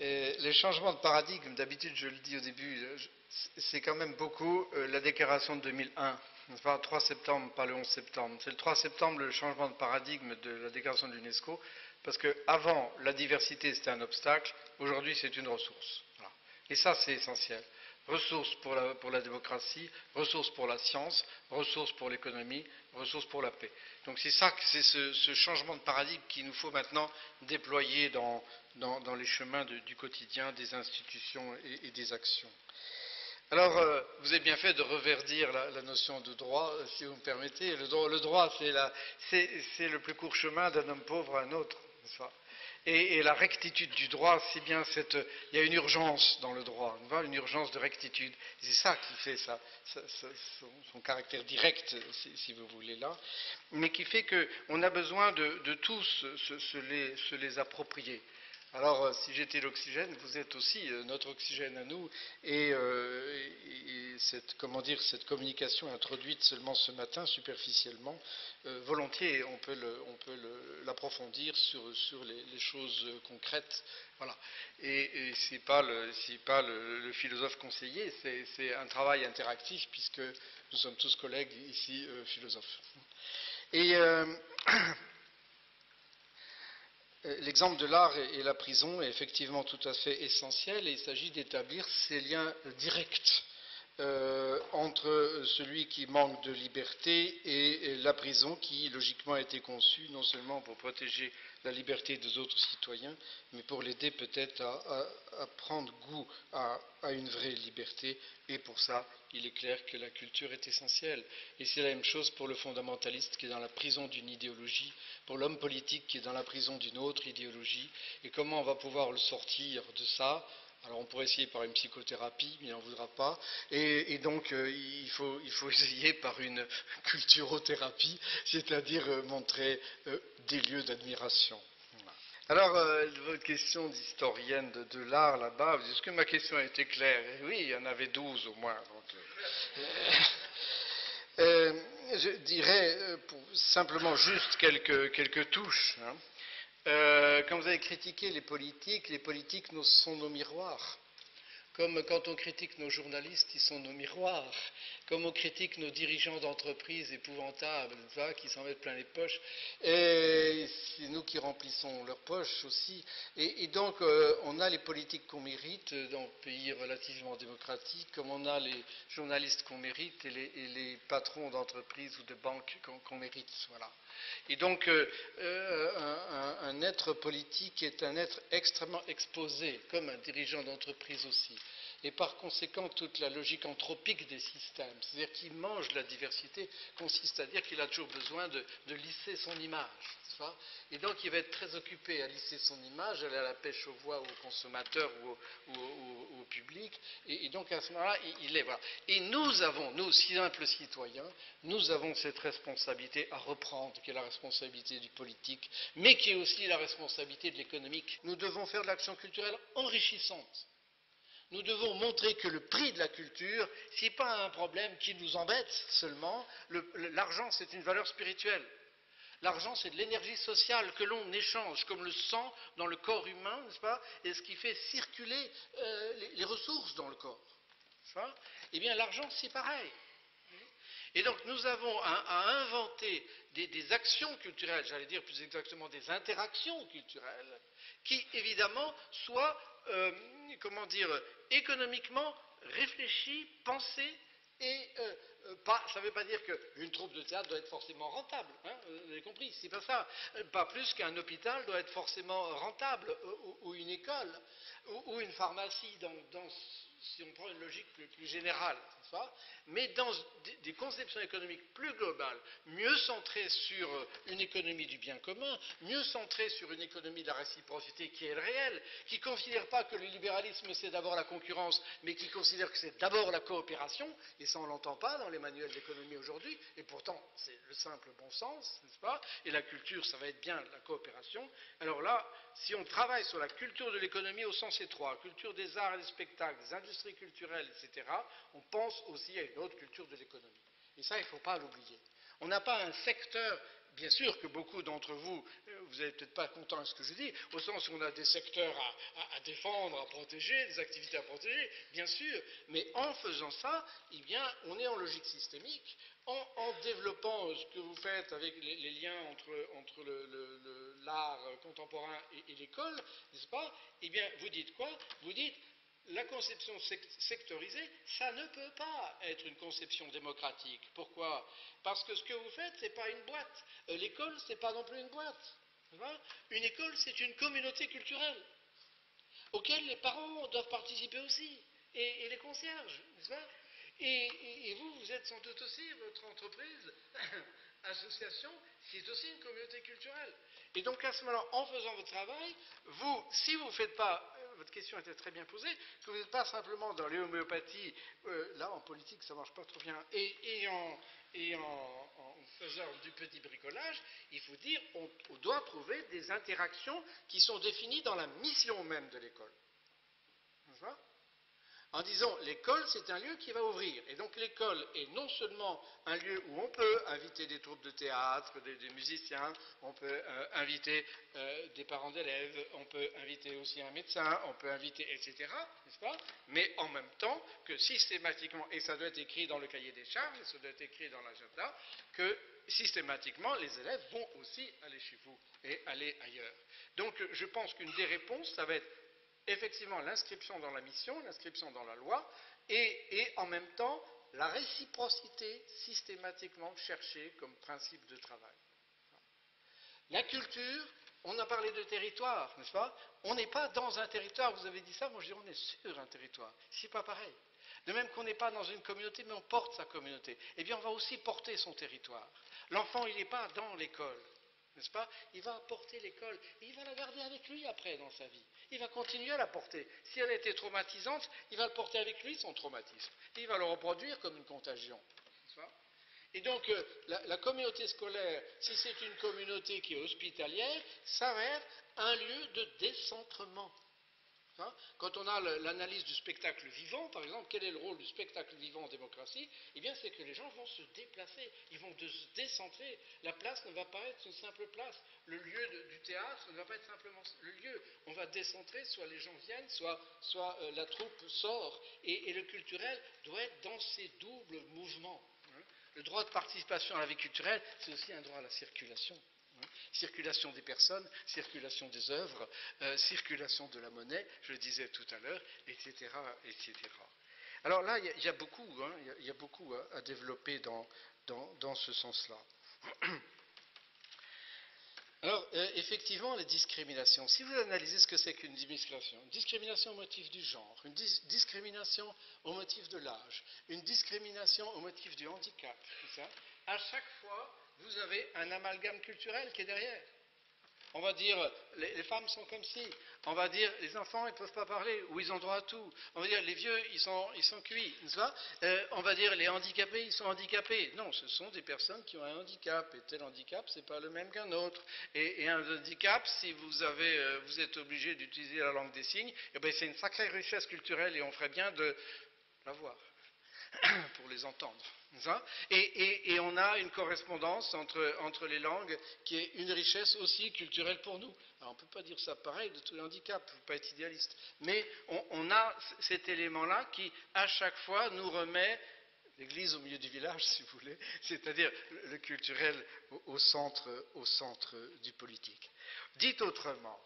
Les changements de paradigme, d'habitude je le dis au début, c'est quand même beaucoup la déclaration de 2001. N'est-ce pas, 3 septembre, pas le 11 septembre. C'est le 3 septembre le changement de paradigme de la déclaration de l'UNESCO, parce qu'avant, la diversité c'était un obstacle, aujourd'hui c'est une ressource. Voilà. Et ça c'est essentiel. Ressources pour la démocratie, ressources pour la science, ressources pour l'économie, ressources pour la paix. Donc c'est ça, c'est ce changement de paradigme qu'il nous faut maintenant déployer dans les chemins du quotidien, des institutions et des actions. Alors, vous avez bien fait de reverdir la notion de droit, si vous me permettez. Le droit, c'est le plus court chemin d'un homme pauvre à un autre, n'est-ce pas ? Et la rectitude du droit, c'est bien il y a une urgence dans le droit, une urgence de rectitude. C'est ça qui fait son caractère direct, si vous voulez, là, mais qui fait qu'on a besoin de tous se les approprier. Alors, si j'étais l'oxygène, vous êtes aussi notre oxygène à nous, et cette communication introduite seulement ce matin, superficiellement, volontiers, on peut l'approfondir sur les choses concrètes. Voilà. Et c'est pas le philosophe conseiller, c'est un travail interactif, puisque nous sommes tous collègues ici, philosophes. Et l'exemple de l'art et la prison est effectivement tout à fait essentiel, et il s'agit d'établir ces liens directs entre celui qui manque de liberté et la prison, qui logiquement a été conçue non seulement pour protéger la liberté des autres citoyens, mais pour l'aider peut-être à prendre goût à une vraie liberté. Et pour ça, il est clair que la culture est essentielle. Et c'est la même chose pour le fondamentaliste qui est dans la prison d'une idéologie, pour l'homme politique qui est dans la prison d'une autre idéologie. Et comment on va pouvoir le sortir de ça ? Alors on pourrait essayer par une psychothérapie, mais il n'en voudra pas. Et donc il faut essayer par une culturothérapie, c'est-à-dire montrer des lieux d'admiration. Alors, votre question d'historienne de l'art là-bas, est-ce que ma question a été claire ? Oui, il y en avait 12 au moins. Donc, je dirais simplement juste quelques touches. Hein. Quand vous avez critiqué les politiques sont nos miroirs. Comme quand on critique nos journalistes, ils sont nos miroirs. Comme on critique nos dirigeants d'entreprises épouvantables, qui s'en mettent plein les poches, et c'est nous qui remplissons leurs poches aussi. Et donc, on a les politiques qu'on mérite dans le pays relativement démocratique, comme on a les journalistes qu'on mérite et les patrons d'entreprises ou de banques qu'on mérite. Voilà. Et donc, un être politique est un être extrêmement exposé, comme un dirigeant d'entreprise aussi. Et par conséquent, toute la logique anthropique des systèmes, c'est-à-dire qu'il mange la diversité, consiste à dire qu'il a toujours besoin de lisser son image. Et donc, il va être très occupé à lisser son image, aller à la pêche aux voix, aux consommateurs ou au public. Et donc, à ce moment-là, il est. Voilà. Et nous, simples citoyens, nous avons cette responsabilité à reprendre, qui est la responsabilité du politique, mais qui est aussi la responsabilité de l'économique. Nous devons faire de l'action culturelle enrichissante. Nous devons montrer que le prix de la culture, ce n'est pas un problème qui nous embête seulement. L'argent, c'est une valeur spirituelle. L'argent, c'est de l'énergie sociale que l'on échange, comme le sang dans le corps humain, n'est-ce pas ? Et ce qui fait circuler les ressources dans le corps. N'est-ce pas ? Eh bien, l'argent, c'est pareil. Et donc, nous avons à inventer des actions culturelles, j'allais dire plus exactement des interactions culturelles, qui, évidemment, soient, économiquement réfléchies, pensées, et ça ne veut pas dire qu'une troupe de théâtre doit être forcément rentable, hein, vous avez compris, c'est pas ça. Pas plus qu'un hôpital doit être forcément rentable, ou une école, ou une pharmacie, si on prend une logique plus générale, mais dans des conceptions économiques plus globales, mieux centrées sur une économie du bien commun, mieux centrées sur une économie de la réciprocité qui est réelle, qui ne considère pas que le libéralisme c'est d'abord la concurrence, mais qui considère que c'est d'abord la coopération, et ça on ne l'entend pas dans les manuels d'économie aujourd'hui, et pourtant c'est le simple bon sens, n'est-ce pas ? Et la culture, ça va être bien la coopération. Alors là, si on travaille sur la culture de l'économie au sens étroit, culture des arts et des spectacles, des industries culturelles, etc., on pense aussi à une autre culture de l'économie. Et ça, il ne faut pas l'oublier. On n'a pas un secteur bien sûr que beaucoup d'entre vous, vous n'êtes peut-être pas contents de ce que je dis, au sens où on a des secteurs à défendre, à protéger, des activités à protéger, bien sûr, mais en faisant ça, eh bien, on est en logique systémique, en développant ce que vous faites avec les liens entre l'art contemporain et l'école, n'est-ce pas? Eh bien, vous dites quoi? Vous dites, la conception sectorisée, ça ne peut pas être une conception démocratique. Pourquoi? Parce que ce que vous faites, ce n'est pas une boîte. L'école, ce n'est pas non plus une boîte. Une école, c'est une communauté culturelle auquel les parents doivent participer aussi, et les concierges, n'est-ce pas? Et vous, vous êtes sans doute aussi, votre entreprise, association, c'est aussi une communauté culturelle. Et donc à ce moment-là, en faisant votre travail, vous, si vous ne faites pas, votre question était très bien posée, que vous n'êtes pas simplement dans l'homéopathie, là en politique ça ne marche pas trop bien, et en faisant du petit bricolage, il faut dire on doit trouver des interactions qui sont définies dans la mission même de l'école. N'est-ce pas? En disant l'école c'est un lieu qui va ouvrir. Et donc l'école est non seulement un lieu où on peut inviter des troupes de théâtre, des musiciens, on peut inviter des parents d'élèves, on peut inviter aussi un médecin, on peut inviter, etc. N'est-ce pas? Mais en même temps que systématiquement, et ça doit être écrit dans le cahier des charges, et ça doit être écrit dans l'agenda, que systématiquement les élèves vont aussi aller chez vous et aller ailleurs. Donc je pense qu'une des réponses, ça va être effectivement l'inscription dans la mission, l'inscription dans la loi, et en même temps la réciprocité systématiquement cherchée comme principe de travail. La culture, on a parlé de territoire, n'est-ce pas? On n'est pas dans un territoire, vous avez dit ça, moi je dis on est sur un territoire. C'est pas pareil. De même qu'on n'est pas dans une communauté, mais on porte sa communauté. Eh bien on va aussi porter son territoire. L'enfant, il n'est pas dans l'école. N'est-ce pas? Il va apporter l'école, et il va la garder avec lui après dans sa vie. Il va continuer à la porter. Si elle était traumatisante, il va le porter avec lui, son traumatisme. Et il va le reproduire comme une contagion. N'est-ce pas? Et donc, la communauté scolaire, si c'est une communauté qui est hospitalière, ça va être un lieu de décentrement. Quand on a l'analyse du spectacle vivant, par exemple, quel est le rôle du spectacle vivant en démocratie? Eh bien, c'est que les gens vont se déplacer, ils vont se décentrer. La place ne va pas être une simple place. Le lieu du théâtre ne va pas être simplement le lieu. On va décentrer, soit les gens viennent, soit la troupe sort. Et le culturel doit être dans ces doubles mouvements. Le droit de participation à la vie culturelle, c'est aussi un droit à la circulation. Circulation des personnes, circulation des œuvres, circulation de la monnaie, je le disais tout à l'heure, etc., etc. Alors là, il y a beaucoup à développer dans ce sens-là. Alors, effectivement, les discriminations. Si vous analysez ce que c'est qu'une discrimination au motif du genre, une discrimination au motif de l'âge, une discrimination au motif du handicap, tout ça, à chaque fois, vous avez un amalgame culturel qui est derrière. On va dire, les femmes sont comme ci. On va dire, les enfants, ils ne peuvent pas parler, ou ils ont droit à tout. On va dire, les vieux, ils sont cuits, n'est-ce pas? On va dire, les handicapés, ils sont handicapés. Non, ce sont des personnes qui ont un handicap, et tel handicap, ce n'est pas le même qu'un autre. Et un handicap, si vous êtes obligé d'utiliser la langue des signes, eh bien, c'est une sacrée richesse culturelle, et on ferait bien de l'avoir, pour les entendre. Et on a une correspondance entre les langues qui est une richesse aussi culturelle pour nous. Alors on ne peut pas dire ça pareil de tous les handicaps, il ne faut pas être idéaliste. Mais on a cet élément-là qui, à chaque fois, nous remet l'église au milieu du village, si vous voulez, c'est-à-dire le culturel au centre du politique. Dit autrement,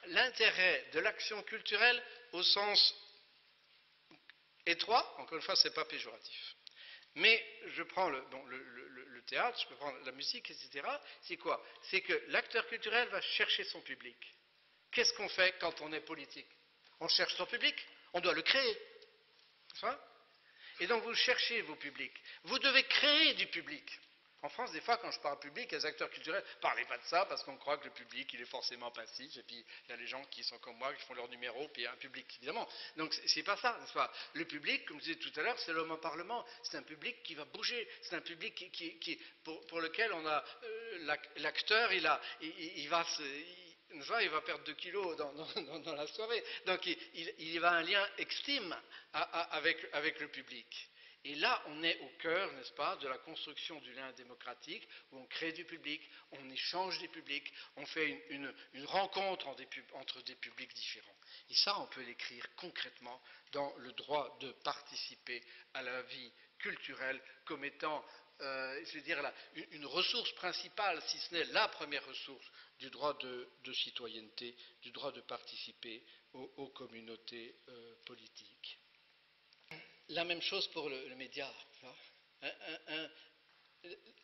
l'intérêt de l'action culturelle au sens étroit, encore une fois, ce n'est pas péjoratif. Mais je prends le théâtre, je peux prendre la musique, etc. C'est quoi? C'est que l'acteur culturel va chercher son public. Qu'est-ce qu'on fait quand on est politique? On cherche son public, on doit le créer. Et donc vous cherchez vos publics. Vous devez créer du public. En France, des fois, quand je parle public, les acteurs culturels, parlez pas de ça parce qu'on croit que le public, il est forcément passif, et puis il y a les gens qui sont comme moi, qui font leur numéro, puis il y a un public, évidemment. Donc, c'est pas ça, n'est-ce pas? Le public, comme je disais tout à l'heure, c'est l'homme en parlement, c'est un public qui va bouger, c'est un public pour lequel on a, l'acteur, il va perdre 2 kilos dans la soirée. Donc, il y a un lien extrême avec le public. Et là, on est au cœur, n'est-ce pas, de la construction du lien démocratique, où on crée du public, on échange des publics, on fait une rencontre entre des publics différents. Et ça, on peut l'écrire concrètement dans le droit de participer à la vie culturelle comme étant, je veux dire, une ressource principale, si ce n'est la première ressource du droit de citoyenneté, du droit de participer aux communautés politiques. La même chose pour le média.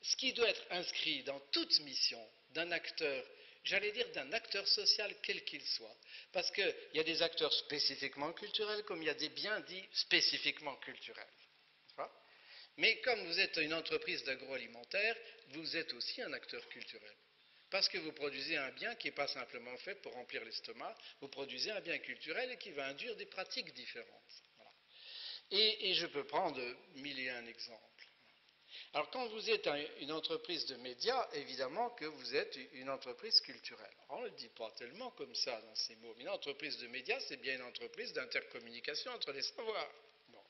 Ce qui doit être inscrit dans toute mission d'un acteur, j'allais dire d'un acteur social quel qu'il soit, parce qu'il y a des acteurs spécifiquement culturels comme il y a des biens dits spécifiquement culturels. Mais comme vous êtes une entreprise d'agroalimentaire, vous êtes aussi un acteur culturel. Parce que vous produisez un bien qui n'est pas simplement fait pour remplir l'estomac, vous produisez un bien culturel et qui va induire des pratiques différentes. Voilà. Et je peux prendre 1001 exemples. Alors quand vous êtes une entreprise de médias, évidemment que vous êtes une entreprise culturelle. On ne le dit pas tellement comme ça dans ces mots, mais une entreprise de médias, c'est bien une entreprise d'intercommunication entre les savoirs. Bon.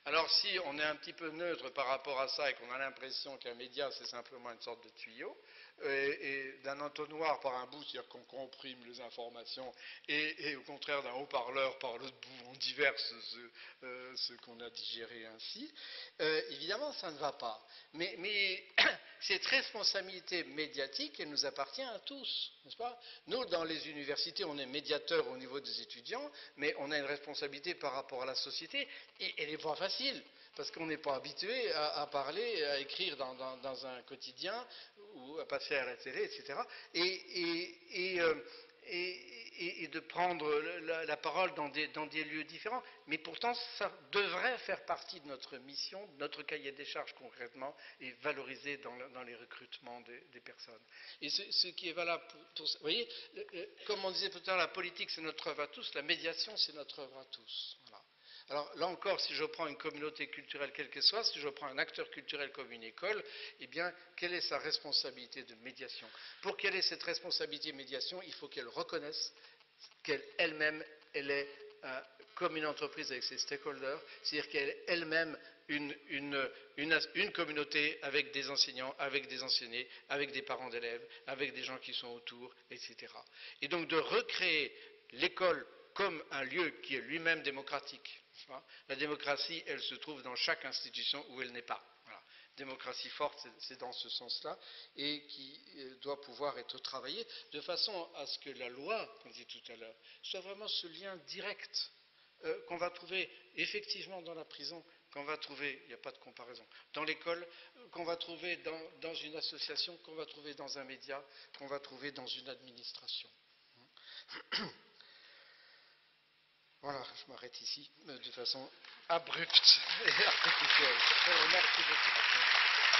Alors si on est un petit peu neutre par rapport à ça et qu'on a l'impression qu'un média c'est simplement une sorte de tuyau, et d'un entonnoir par un bout, c'est-à-dire qu'on comprime les informations, et au contraire d'un haut-parleur par l'autre bout, on diverse ce qu'on a digéré ainsi, évidemment ça ne va pas. Mais cette responsabilité médiatique, elle nous appartient à tous, n'est-ce pas? Nous, dans les universités, on est médiateurs au niveau des étudiants, mais on a une responsabilité par rapport à la société, et elle n'est pas facile. Parce qu'on n'est pas habitué à parler, à écrire dans un quotidien ou à passer à la télé, etc. Et de prendre la parole dans des lieux différents. Mais pourtant, ça devrait faire partie de notre mission, de notre cahier des charges concrètement, et valoriser dans les recrutements des personnes. Et ce qui est valable pour ça, vous voyez, comme on disait tout à l'heure, la politique c'est notre œuvre à tous, la médiation c'est notre œuvre à tous. Voilà. Alors là encore, si je prends une communauté culturelle quelle qu'elle soit, si je prends un acteur culturel comme une école, eh bien, quelle est sa responsabilité de médiation? Pour qu'elle ait cette responsabilité de médiation, il faut qu'elle reconnaisse qu'elle-même, elle est comme une entreprise avec ses stakeholders, c'est-à-dire qu'elle est elle-même une communauté avec des enseignants, avec des enseignés, avec des parents d'élèves, avec des gens qui sont autour, etc. Et donc de recréer l'école comme un lieu qui est lui-même démocratique. La démocratie, elle se trouve dans chaque institution où elle n'est pas. Voilà. Démocratie forte, c'est dans ce sens-là, et qui doit pouvoir être travaillée de façon à ce que la loi, comme je disais tout à l'heure, soit vraiment ce lien direct qu'on va trouver effectivement dans la prison, qu'on va trouver, il n'y a pas de comparaison, dans l'école, qu'on va trouver dans une association, qu'on va trouver dans un média, qu'on va trouver dans une administration. Voilà, je m'arrête ici de façon abrupte et artificielle. Merci beaucoup.